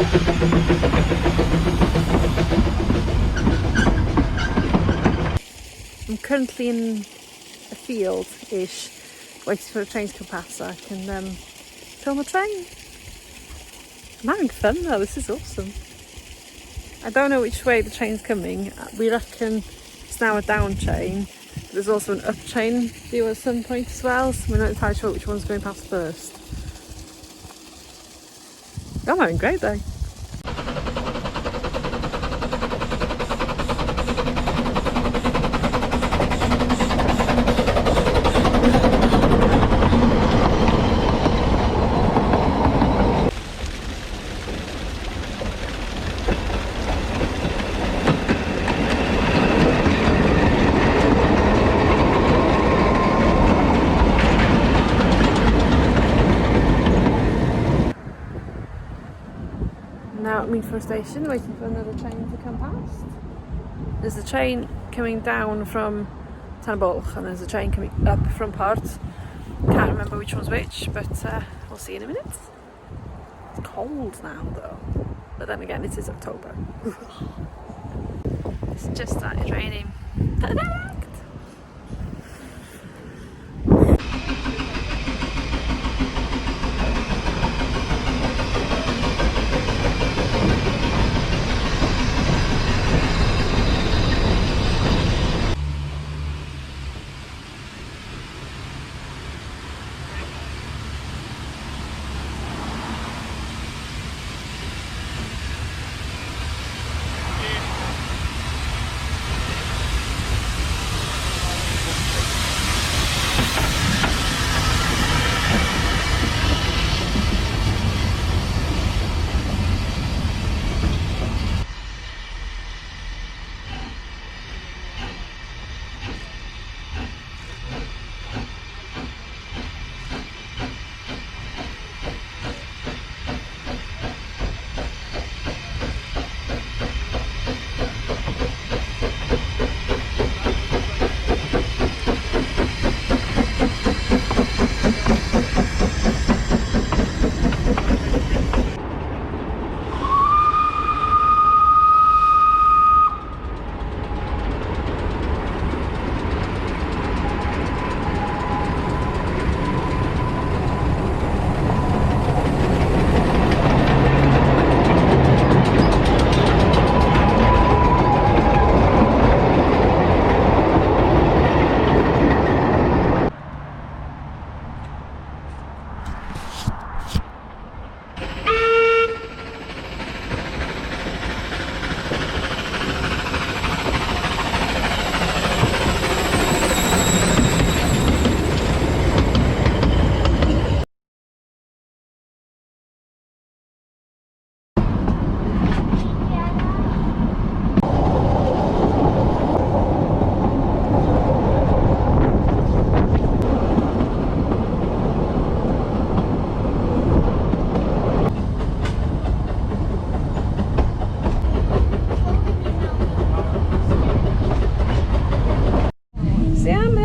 I'm currently in a field-ish, waiting for a train to come past so I can film a train. I'm having fun though, this is awesome. I don't know which way the train's coming. We reckon it's now a down train. There's also an up train due at some point as well, so we're not entirely sure which one's going past first. I'm having a great day. Now at Meadford Station, waiting for another train to come past. There's a train coming down from Tanbolch and there's a train coming up from Port. Can't remember which one's which, but we'll see in a minute. It's cold now though, but then again it is October. It's just started raining. Perfect!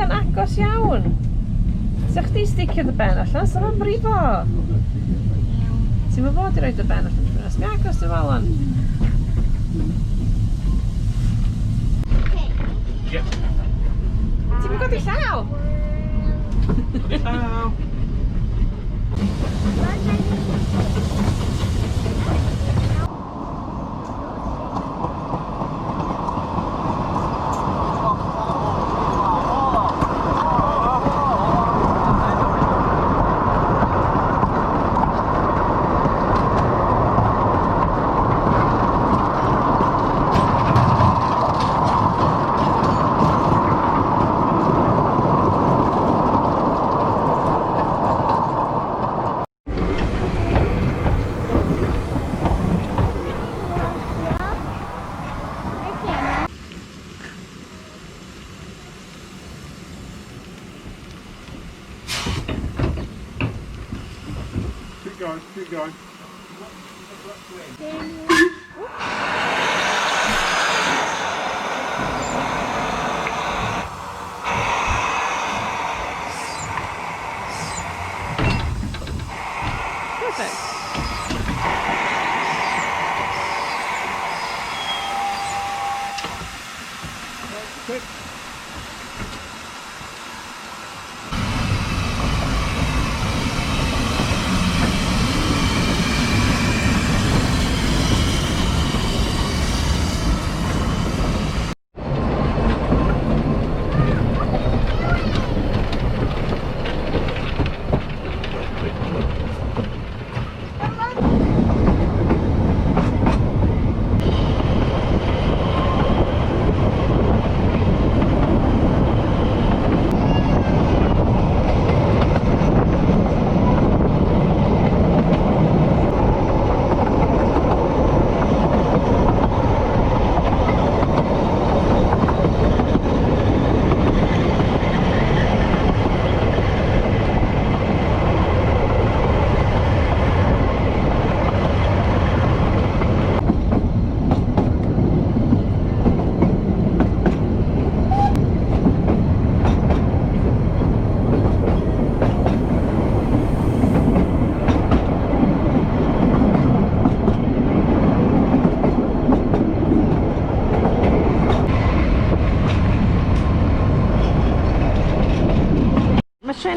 Agos iawn. Sa chdi sticio dy ben allan, sa fo'n brifo. Ti'n mynd fod i roed dy ben allan? Ys mi agos dy falon. Ti'n mynd godi llaw? Godi llaw. Keep going. Perfect.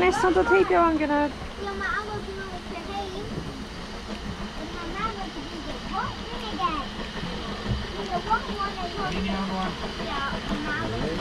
nästan då typ jag angar. Ja, maar alles wil ik erheen. En mijn naam is de walking again. The walk one is one. Ja, mijn naam is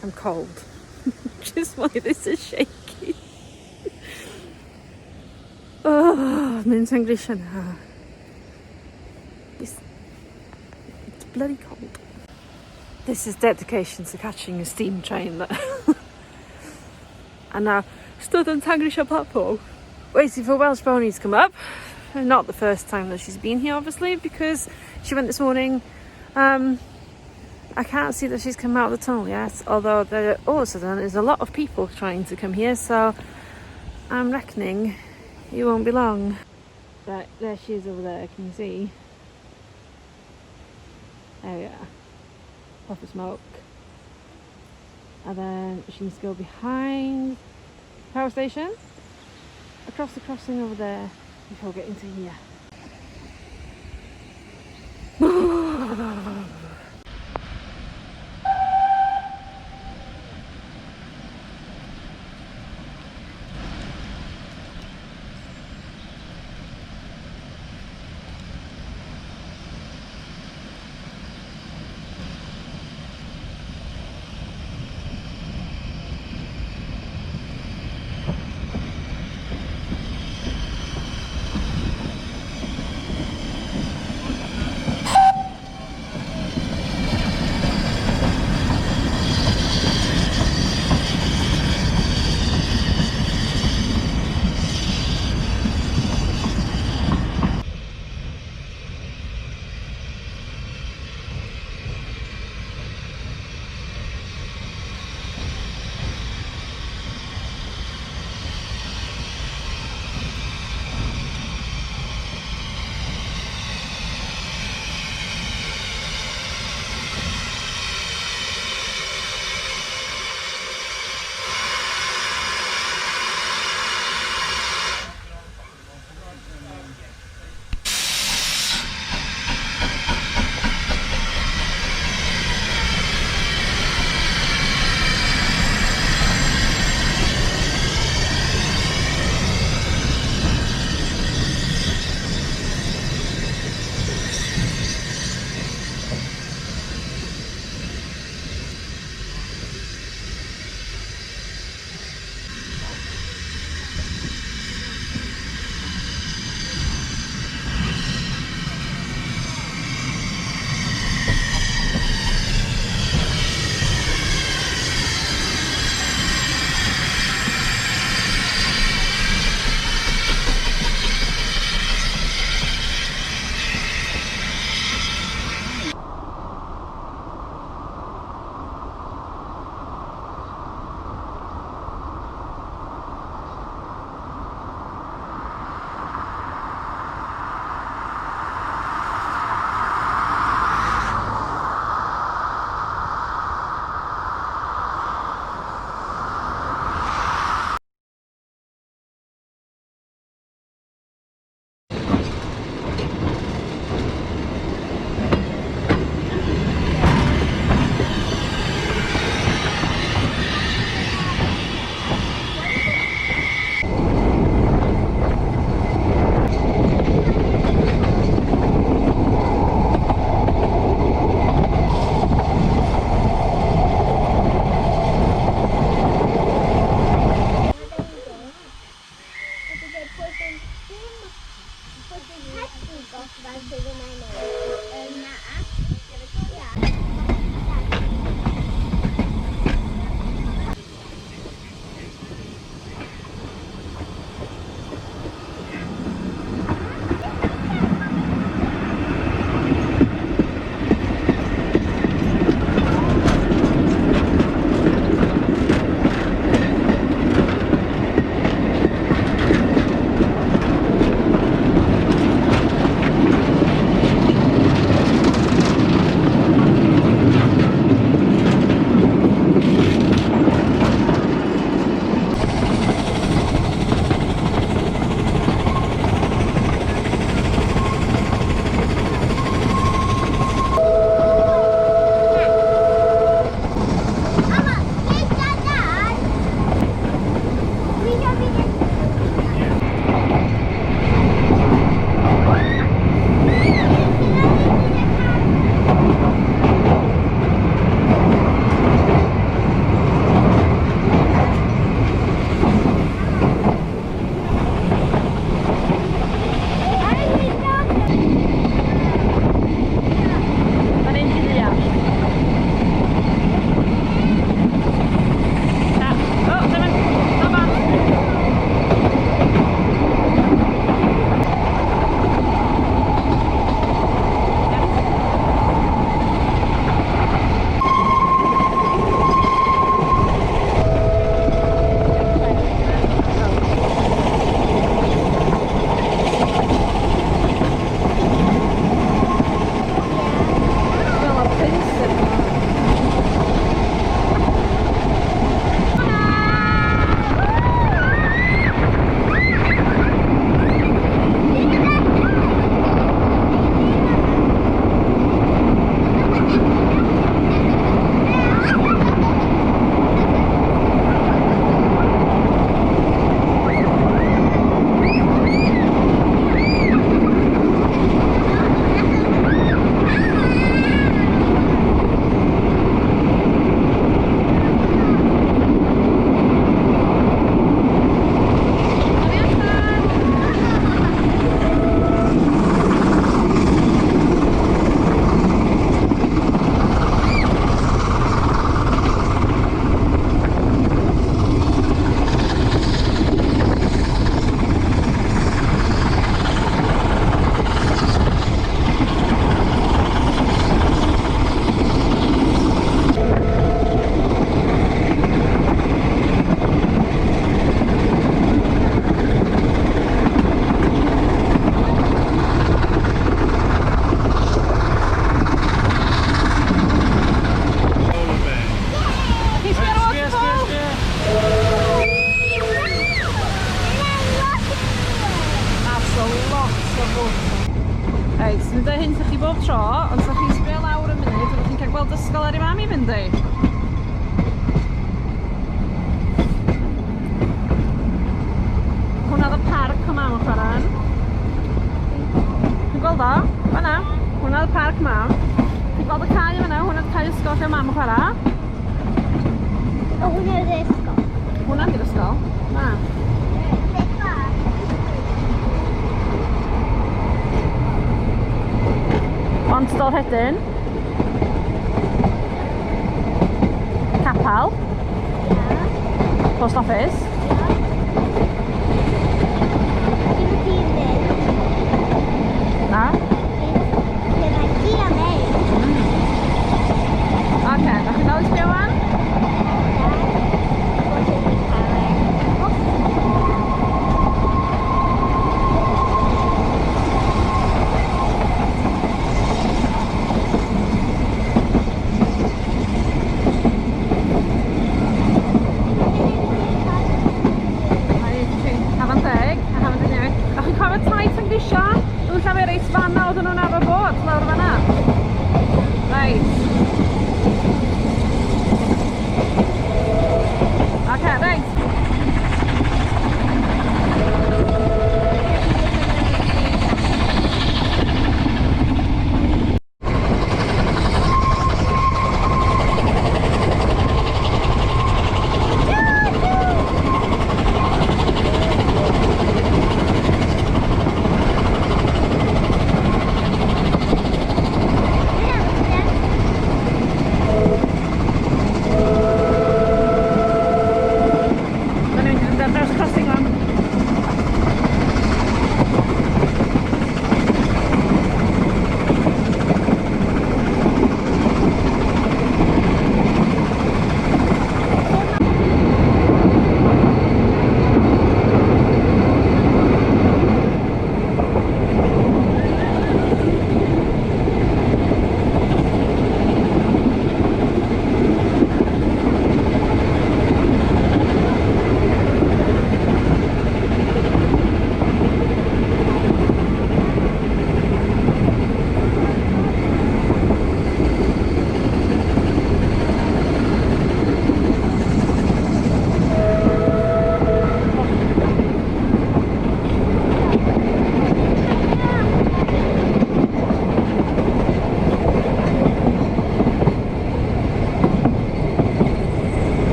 I'm cold. Just why this is shaky. Oh, minns en grishan. It's bloody cold. This is dedication to catching a steam train that and now stood on Tangrisha platform waiting for Welsh Pony to come up. Not the first time that she's been here, obviously, because she went this morning. I can't see that she's come out of the tunnel yet, although there all of a sudden there's a lot of people trying to come here, so I'm reckoning it won't be long. Right, there she is over there, can you see? There we are. Puff of smoke. And then she needs to go behind the power station, across the crossing over there, before getting to here. Reit, dwi'n dweud hyn wrth chi bob tro, ond os chi'n sbio lawr y munud, fyddwch chi'n cael gweld ysgol ar ei mam i mynd i. Hwna oedd y parc o mam o chwarae. Chi'n gweld o? Fanna. Hwna oedd y parc mam. Chi'n gweld y cae yma, hwna oedd cae ysgol lle mam o chwarae. O, hwnna yw'r ysgol. Hwna di'r ysgol. Na. Ond stôl Rhedyn. Capal. Post office. Na. Oce, da chi'n dal i sbio wan?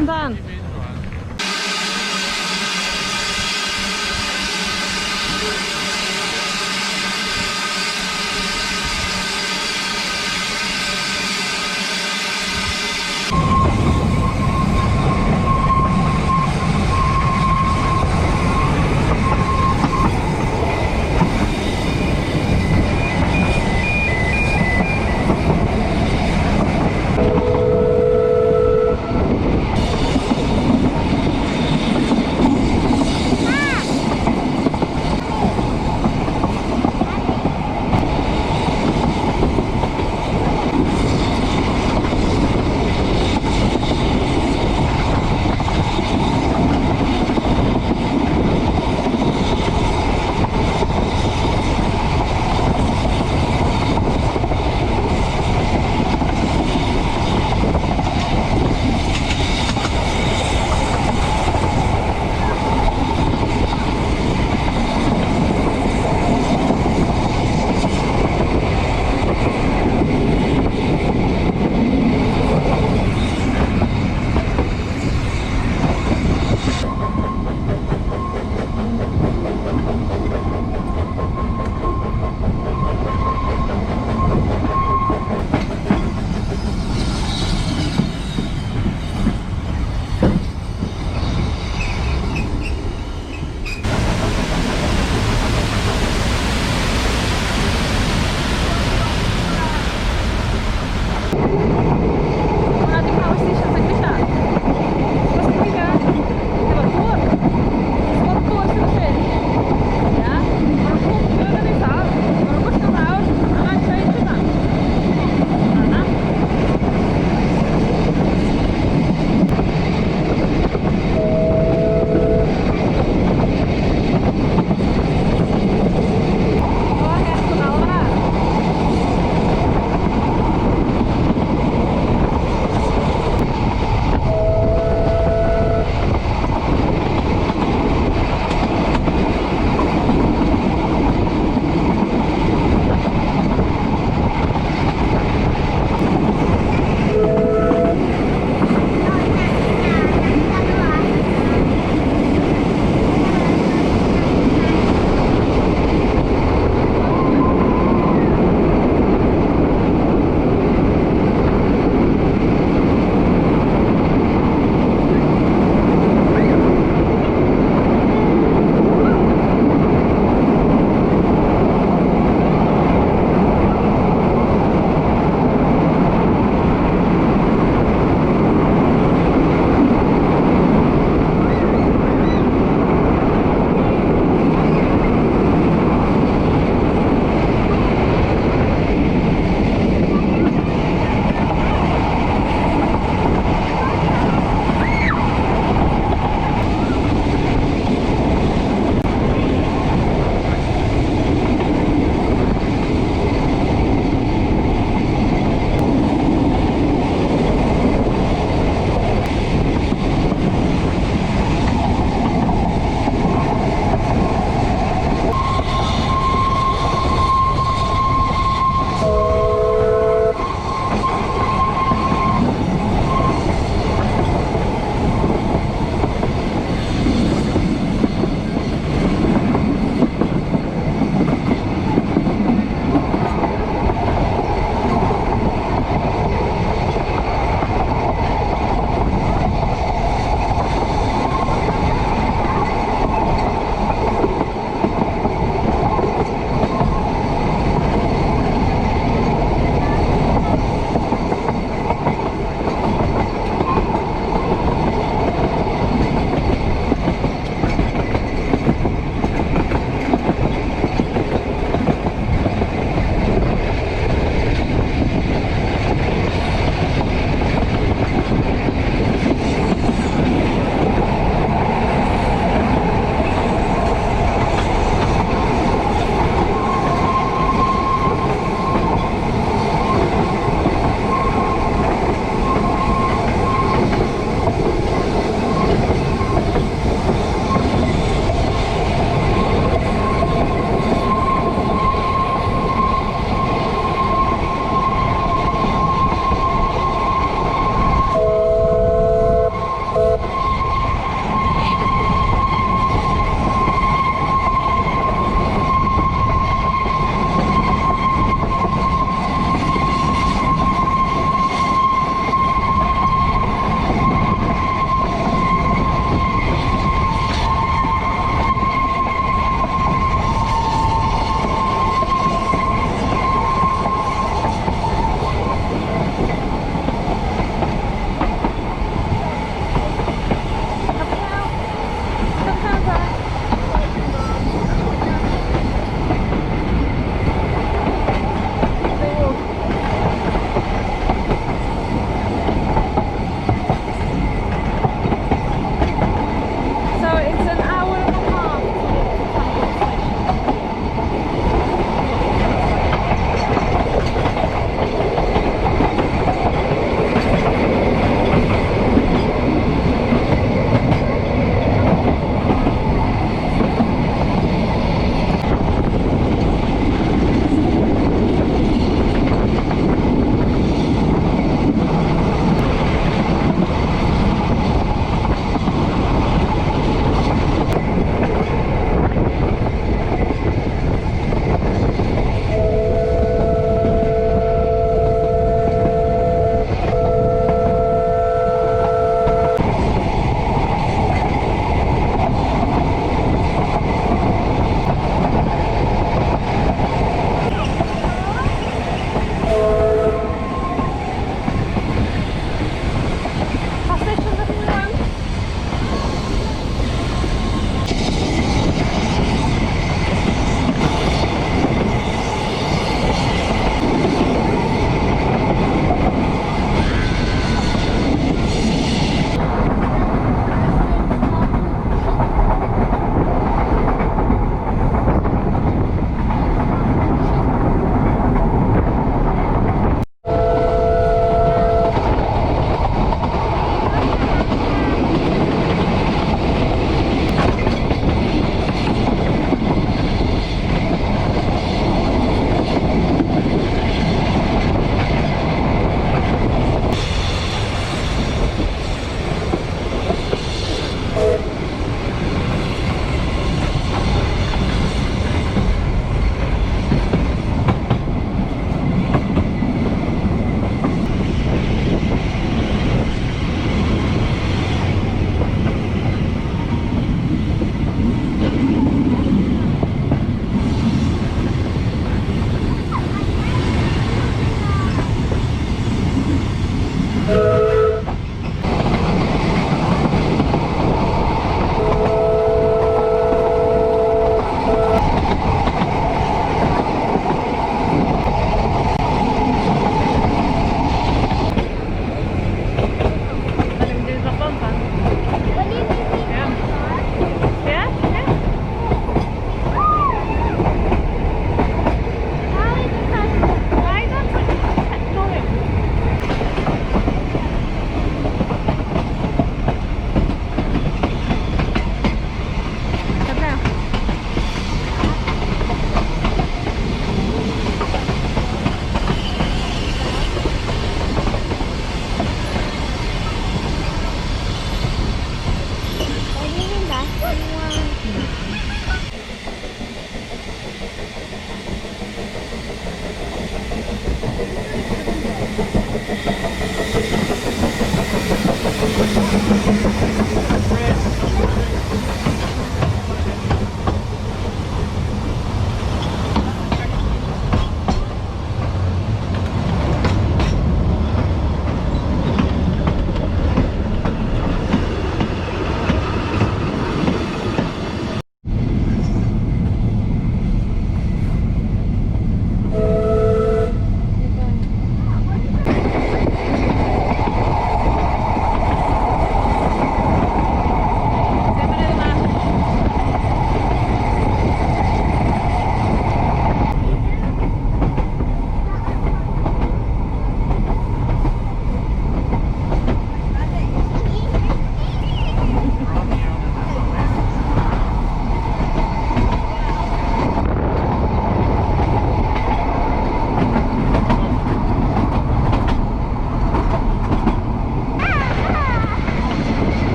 Yndan?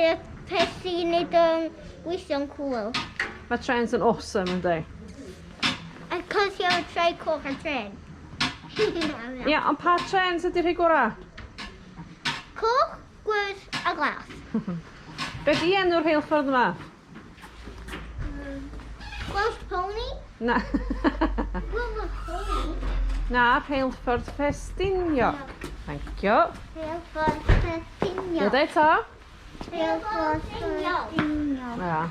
y peth sy'n neud yn gweithio'n cwl. Mae trains yn awesome yndi. Cos you're try coch a tren. Ie, ond pa trains ydy rhai gorau? Coch, gwrs a glas. Be di enw'r rheilffordd yma? Ghost pony? Na. Ghost pony? Na, rheilffordd Ffestiniog. Thank you. Rheilffordd Ffestiniog. Dod eto? Rheilffordd Ffestiniog. Ja.